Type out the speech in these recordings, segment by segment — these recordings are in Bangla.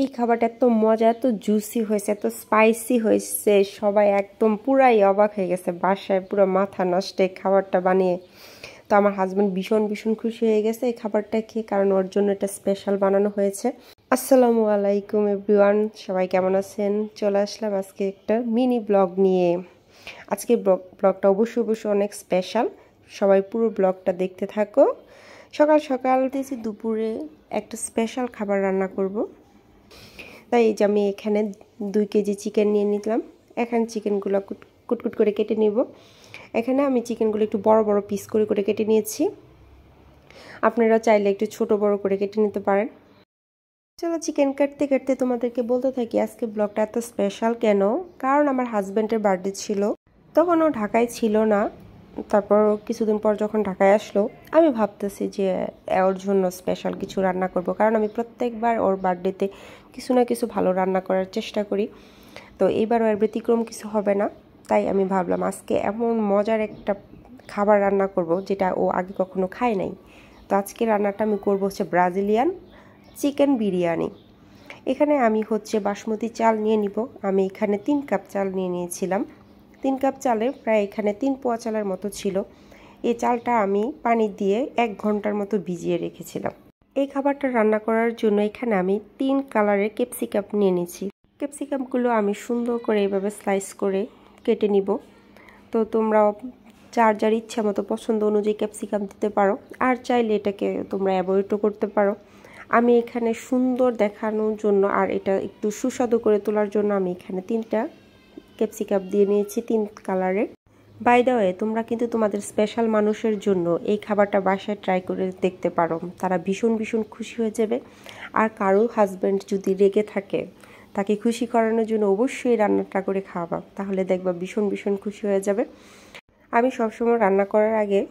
এই খাবারটা এত মজা, এত জুসি হয়েছে, এত স্পাইসি হয়েছে, সবাই একদম পুরাই অবাক হয়ে গেছে। বাসায় পুরো মাথা নষ্ট এই খাবারটা বানিয়ে। তো আমার হাজব্যান্ড ভীষণ ভীষণ খুশি হয়ে গেছে এই খাবারটা খেয়ে, কারণ ওর জন্য এটা স্পেশাল বানানো হয়েছে। আসসালামু আলাইকুম এভরিওয়ান, সবাই কেমন আছেন? চলে আসলাম আজকে একটা মিনি ব্লগ নিয়ে। আজকে ব্লগটা অবশ্যই অনেক স্পেশাল, সবাই পুরো ব্লগটা দেখতে থাকো। সকাল সকাল দিয়েছি দুপুরে একটা স্পেশাল খাবার রান্না করব। তাই এই যে আমি এখানে 2 কেজি চিকেন নিয়ে নিলাম। এখানে চিকেনগুলো কুটকুট করে কেটে নিব। এখানে আমি চিকেনগুলো একটু বড় বড় পিস করে করে কেটে নিয়েছি। আপনারা চাইলে একটু ছোট বড় করে কেটে নিতে পারেন। চলো চিকেন কাটতে কাটতে তোমাদেরকে বলতে থাকি আজকে ব্লগটা এত স্পেশাল কেন। কারণ আমার হাজব্যান্ডের বার্থডে ছিল, তখন ও ঢাকায় ছিল না। তারপর কিছুদিন পর যখন ঢাকায় আসলো, আমি ভাবতেছি যে ওর জন্য স্পেশাল কিছু রান্না করব, কারণ আমি প্রত্যেকবার ওর বার্থডেতে কিছু না কিছু ভালো রান্না করার চেষ্টা করি। তো এইবারও এর ব্যতিক্রম কিছু হবে না। তাই আমি ভাবলাম আজকে এমন মজার একটা খাবার রান্না করব যেটা ও আগে কখনো খায় নাই। তো আজকে রান্নাটা আমি করব হচ্ছে ব্রাজিলিয়ান চিকেন বিরিয়ানি। এখানে আমি হচ্ছে বাসমতি চাল নিয়ে নিব। আমি এখানে 3 কাপ চাল নিয়ে নিয়েছিলাম। 3 কাপ চালে প্রায় এখানে 3 পোয়া চালের মতো ছিল। এই চালটা আমি পানি দিয়ে 1 ঘন্টার মতো ভিজিয়ে রেখেছিলাম। এই খাবারটা রান্না করার জন্য এখানে আমি 3 কালারের ক্যাপসিকাম নিয়ে নিয়েছি। ক্যাপসিকামগুলো আমি সুন্দর করে এইভাবে স্লাইস করে কেটে নিব। তো তোমরা যার যার ইচ্ছা মতো পছন্দ অনুযায়ী ক্যাপসিকাম দিতে পারো, আর চাইলে এটাকে তোমরা অ্যাভয়েডও করতে পারো। আমি এখানে সুন্দর দেখানোর জন্য আর এটা একটু সুস্বাদু করে তোলার জন্য আমি এখানে 3টা ক্যাপসিকাম দিয়ে নিয়েছি 3 কালারের। বাই দ্য ওয়ে, তোমরা কিন্তু তোমাদের স্পেশাল মানুষের জন্য এই খাবারটা বাসায় ট্রাই করে দেখতে পারো। তারা ভীষণ ভীষণ খুশি হয়ে যাবে। আর কারো হাজব্যান্ড যদি রেগে থাকে, তাকে খুশি করানোর জন্য অবশ্যই রান্নাটা করে খাওয়াবা, তাহলে দেখবা ভীষণ ভীষণ খুশি হয়ে যাবে। আমি সবসময় রান্না করার আগে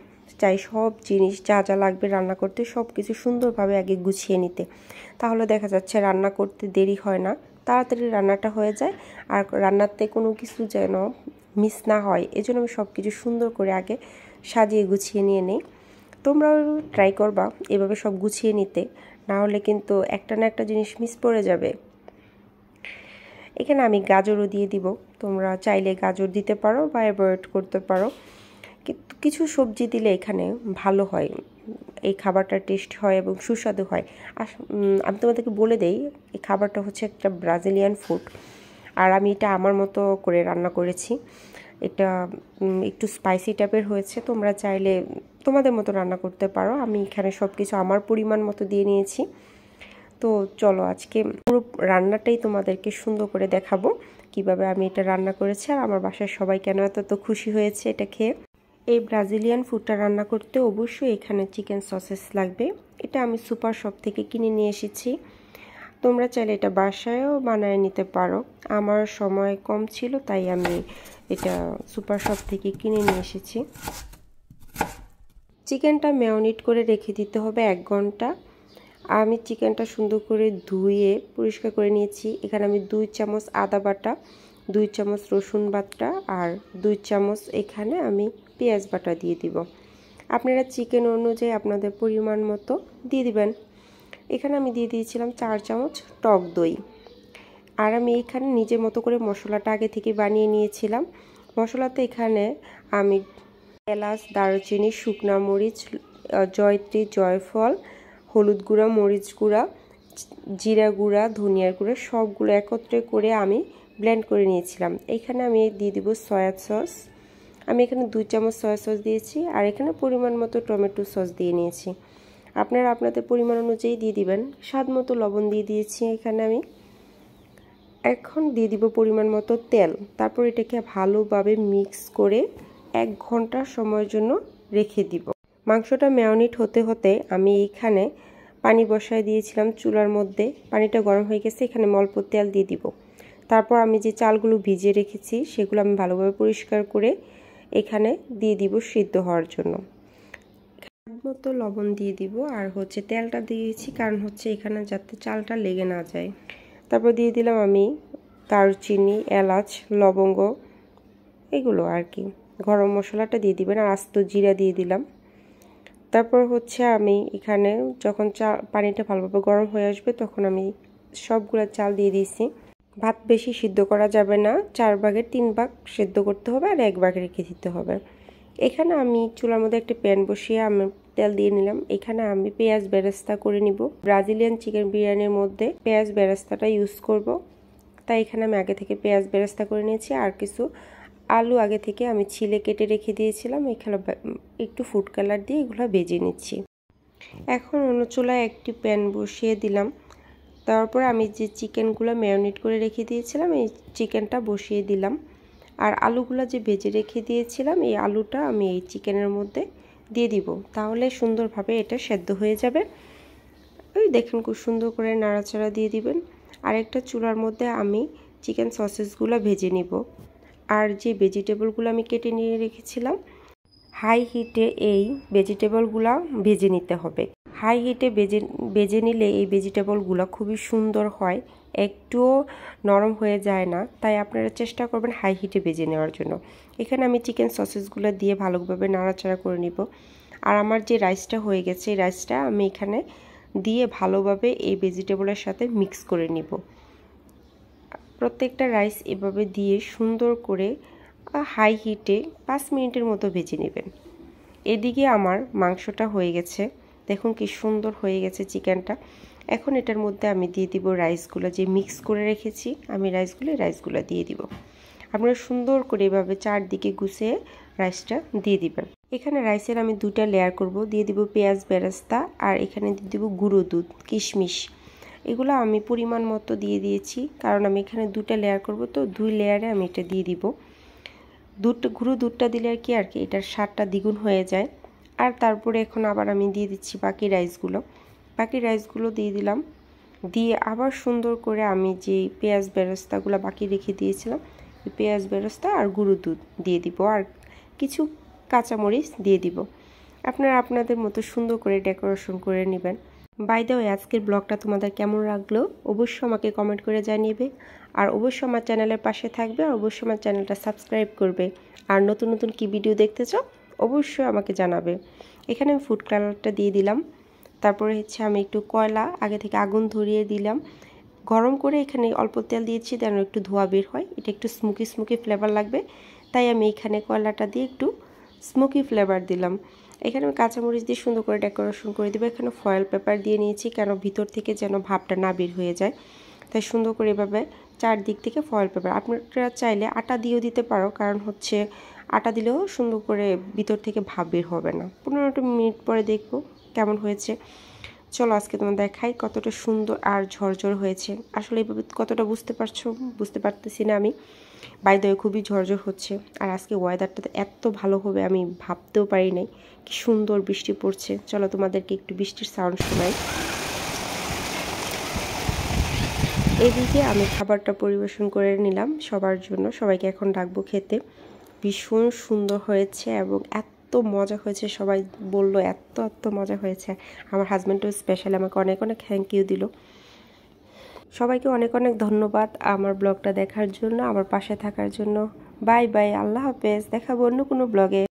চাই সব জিনিস যা যা লাগবে রান্না করতে সব কিছু সুন্দরভাবে আগে গুছিয়ে নিতে। তাহলে দেখা যাচ্ছে রান্না করতে দেরি হয় না, তাড়াতাড়ি রান্নাটা হয়ে যায়। আর রান্নাতে কোনো কিছু যেন মিস না হয়, এজন্য আমি সব কিছু সুন্দর করে আগে সাজিয়ে গুছিয়ে নিয়ে নিই। তোমরাও ট্রাই করবা এভাবে সব গুছিয়ে নিতে, না হলে কিন্তু একটা না একটা জিনিস মিস পড়ে যাবে। এখানে আমি গাজরও দিয়ে দিব। তোমরা চাইলে গাজর দিতে পারো বা অ্যাভয়েড করতে পারো, কিন্তু কিছু সবজি দিলে এখানে ভালো হয়, এই খাবারটা টেস্ট হয় এবং সুস্বাদু হয়। আমি তোমাদেরকে বলে দেই, এই খাবারটা হচ্ছে একটা ব্রাজিলিয়ান ফুড, আর আমি এটা আমার মতো করে রান্না করেছি। এটা একটু স্পাইসি টাইপের হয়েছে, তোমরা চাইলে তোমাদের মতো রান্না করতে পারো। আমি এখানে সব কিছু আমার পরিমাণ মতো দিয়ে নিয়েছি। তো চলো আজকে পুরো রান্নাটাই তোমাদেরকে সুন্দর করে দেখাবো কিভাবে আমি এটা রান্না করেছি, আর আমার বাসার সবাই কেন এত খুশি হয়েছে এটা খেয়ে। এই ব্রাজিলিয়ান ফুডটা রান্না করতে অবশ্যই এখানে চিকেন সসেস লাগবে। এটা আমি সুপার শপ থেকে কিনে নিয়ে এসেছি। তোমরা চাইলে এটা বাসায়ও বানিয়ে নিতে পারো। আমার সময় কম ছিল তাই আমি এটা সুপার শপ থেকে কিনে নিয়ে এসেছি। চিকেনটা ম্যারিনেট করে রেখে দিতে হবে 1 ঘন্টা। আমি চিকেনটা সুন্দর করে ধুয়ে পরিষ্কার করে নিয়েছি। এখানে আমি 2 চামচ আদা বাটা, 2 চামচ রসুন বাটা আর 2 চামচ এখানে আমি পেঁয়াজ বাটা দিয়ে দিব। আপনারা চিকেন অনুযায়ী আপনাদের পরিমাণ মতো দিয়ে দিবেন। এখানে আমি দিয়ে দিয়েছিলাম 4 চামচ টক দই। আর আমি এখানে নিজের মতো করে মশলাটা আগে থেকে বানিয়ে নিয়েছিলাম। মশলাতে এখানে আমি এলাচ, দারুচিনি, শুকনা মরিচ, জয়ত্রী, জয়ফল, হলুদ গুঁড়া, মরিচ গুঁড়া, জিরা গুঁড়া, ধনিয়ার গুঁড়া সবগুলো একত্রে করে আমি ব্লেন্ড করে নিয়েছিলাম। এখানে আমি দিয়ে দিব সয়া সস। আমি এখানে 2 চামচ সয়া সস দিয়েছি, আর এখানে পরিমাণ মতো টমেটো সস দিয়ে নিয়েছি। আপনারা আপনাদের পরিমাণ অনুযায়ী দিয়ে দিবেন। স্বাদ মতো লবণ দিয়ে দিয়েছি এখানে আমি। এখন দিয়ে দিব পরিমাণ মতো তেল। তারপর এটাকে ভালোভাবে মিক্স করে 1 ঘন্টা সময়ের জন্য রেখে দিব। মাংসটা ম্যারিনেট হতে হতে আমি এখানে পানি বসায় দিয়েছিলাম চুলার মধ্যে। পানিটা গরম হয়ে গেছে, এখানে অল্প তেল দিয়ে দিব। তারপর আমি যে চালগুলো ভিজিয়ে রেখেছি সেগুলো আমি ভালোভাবে পরিষ্কার করে এখানে দিয়ে দিব সিদ্ধ হওয়ার জন্য। স্বাদ মতো লবণ দিয়ে দিব, আর হচ্ছে তেলটা দিয়েছি কারণ হচ্ছে এখানে যাতে চালটা লেগে না যায়। তারপর দিয়ে দিলাম আমি দারুচিনি, এলাচ, লবঙ্গ, এগুলো আর কি। গরম মশলাটা দিয়ে দিবেন, আর আস্ত জিরা দিয়ে দিলাম। তারপর হচ্ছে আমি এখানে যখন পানিটা ভালোভাবে গরম হয়ে আসবে তখন আমি সবগুলো চাল দিয়ে দিয়েছি। ভাত বেশি সিদ্ধ করা যাবে না, 4 ভাগের 3 ভাগ সিদ্ধ করতে হবে আর 1 ভাগ রেখে দিতে হবে। এখানে আমি চুলার মধ্যে একটা প্যান বসিয়ে আমি তেল দিয়ে নিলাম। এখানে আমি পেঁয়াজ বেরেস্তা করে নিব। ব্রাজিলিয়ান চিকেন বিরিয়ানির মধ্যে পেঁয়াজ বেরেস্তাটা ইউজ করব, তাই এখানে আমি আগে থেকে পেঁয়াজ বেরেস্তা করে নিয়েছি। আর কিছু আলু আগে থেকে আমি ছিলে কেটে রেখে দিয়েছিলাম, এখানে একটু ফুড কালার দিয়ে এগুলো ভেজে নিচ্ছি। এখন অন্য চুলায় একটি প্যান বসিয়ে দিলাম। তারপর আমি যে চিকেনগুলো ম্যারিনেট করে রেখে দিয়েছিলাম এই চিকেনটা বসিয়ে দিলাম। আর আলুগুলো যে ভেজে রেখে দিয়েছিলাম এই আলুটা আমি এই চিকেনের মধ্যে দিয়ে দিব, তাহলে সুন্দরভাবে এটা সেদ্ধ হয়ে যাবে। ওই দেখুন খুব সুন্দর করে নাড়াচাড়া দিয়ে দিবেন। আরেকটা চুলার মধ্যে আমি চিকেন সসেসগুলো ভেজে নিব। আর যে ভেজিটেবলগুলো আমি কেটে নিয়ে রেখেছিলাম, হাই হিটে এই ভেজিটেবলগুলো ভেজে নিতে হবে। হাই হিটে ভেজে নিলে এই ভেজিটেবলগুলো খুবই সুন্দর হয়, একটুও নরম হয়ে যায় না, তাই আপনারা চেষ্টা করবেন হাই হিটে ভেজে নেওয়ার জন্য। এখানে আমি চিকেন সসেসগুলো দিয়ে ভালোভাবে নাড়াচাড়া করে নিব। আর আমার যে রাইসটা হয়ে গেছে এই রাইসটা আমি এখানে দিয়ে ভালোভাবে এই ভেজিটেবলের সাথে মিক্স করে নিব। প্রত্যেকটা রাইস এভাবে দিয়ে সুন্দর করে হাই হিটে 5 মিনিটের মতো ভেজে নেবেন। এদিকে আমার মাংসটা হয়ে গেছে, দেখুন কি সুন্দর হয়ে গেছে চিকেনটা। এখন এটার মধ্যে আমি দিয়ে দিব রাইসগুলো যে মিক্স করে রেখেছি, আমি রাইসগুলো দিয়ে দিব। আপনারা সুন্দর করে এভাবে চারদিকে গুছিয়ে রাইসটা দিয়ে দিবেন। এখানে রাইসের আমি 2টা লেয়ার করব, দিয়ে দিব পেঁয়াজ বেরেস্তা আর এখানে দিয়ে দিব গুঁড়ো দুধ কিশমিশ। এগুলো আমি পরিমাণ মতো দিয়ে দিয়েছি, কারণ আমি এখানে 2টা লেয়ার করব, তো 2 লেয়ারে আমি এটা দিয়ে দিব। গুঁড়ো দুধটা দিলে আর কি এটার স্বাদটা দ্বিগুণ হয়ে যায়। আর তারপরে এখন আবার আমি দিয়ে দিচ্ছি বাকি রাইসগুলো দিয়ে দিলাম। দিয়ে আবার সুন্দর করে আমি যে পেঁয়াজ বেরেস্তাগুলো বাকি রেখে দিয়েছিলাম এই পেঁয়াজ বেরেস্তা আর গুঁড়ো দুধ দিয়ে দিব, আর কিছু কাঁচামরিচ দিয়ে দিব। আপনারা আপনাদের মতো সুন্দর করে ডেকোরেশন করে নেবেন। বাই দ্য ওয়ে, আজকের ব্লগটা তোমাদের কেমন লাগলো অবশ্যই আমাকে কমেন্ট করে জানিয়ে, আর অবশ্যই আমার চ্যানেলের পাশে থাকবে, আর অবশ্যই আমার চ্যানেলটা সাবস্ক্রাইব করবে। আর নতুন নতুন কি ভিডিও দেখতে চাও অবশ্যই আমাকে জানাবে। এখানে আমি ফুড কালারটা দিয়ে দিলাম। তারপরে হচ্ছে আমি একটু কয়লা আগে থেকে আগুন ধরিয়ে দিলাম, গরম করে এখানে অল্প তেল দিয়েছি যেন একটু ধোঁয়া বের হয়, এটা একটু স্মোকি ফ্লেভার লাগবে, তাই আমি এখানে কয়লাটা দিয়ে একটু স্মোকি ফ্লেভার দিলাম। এখানে আমি কাঁচামরিচ দিয়ে সুন্দর করে ডেকোরেশন করে দেবো। এখানে ফয়েল পেপার দিয়ে নিয়েছি, কেন ভিতর থেকে যেন ভাবটা না বের হয়ে যায়, তাই সুন্দর করে এভাবে চারদিক থেকে ফয়েল পেপার। আপনারা চাইলে আটা দিয়েও দিতে পারো, কারণ হচ্ছে আটা দিলেও সুন্দর করে ভিতর থেকে ভাব বের হবে না। 15 মিনিট পরে দেখবো কেমন হয়েছে। চলো আজকে তোমার দেখাই কতটা সুন্দর আর ঝরঝর হয়েছে। আসলে এইভাবে কতটা বুঝতে পারতেছি না আমি। বাই দ্য ওয়ে খুবই ঝরঝর হচ্ছে, আর আজকে ওয়েদারটা এত ভালো হবে আমি ভাবতেও পারি নাই। কি সুন্দর বৃষ্টি পড়ছে। চলো তোমাদেরকে একটু বৃষ্টির সাউন্ড শোনাই। এদিকে আমি খাবারটা পরিবেশন করে নিলাম সবার জন্য, সবাইকে এখন ডাকবো খেতে। ভীষণ সুন্দর হয়েছে এবং এত মজা হয়েছে, সবাই বললো এত মজা হয়েছে। আমার হাজব্যান্ডও স্পেশালি আমাকে অনেক থ্যাংক ইউ দিল। সবাইকে অনেক ধন্যবাদ আমার ব্লগটা দেখার জন্য, আমার পাশে থাকার জন্য। বাই বাই, আল্লাহ হাফেজ, দেখাবো অন্য কোনো ব্লগে।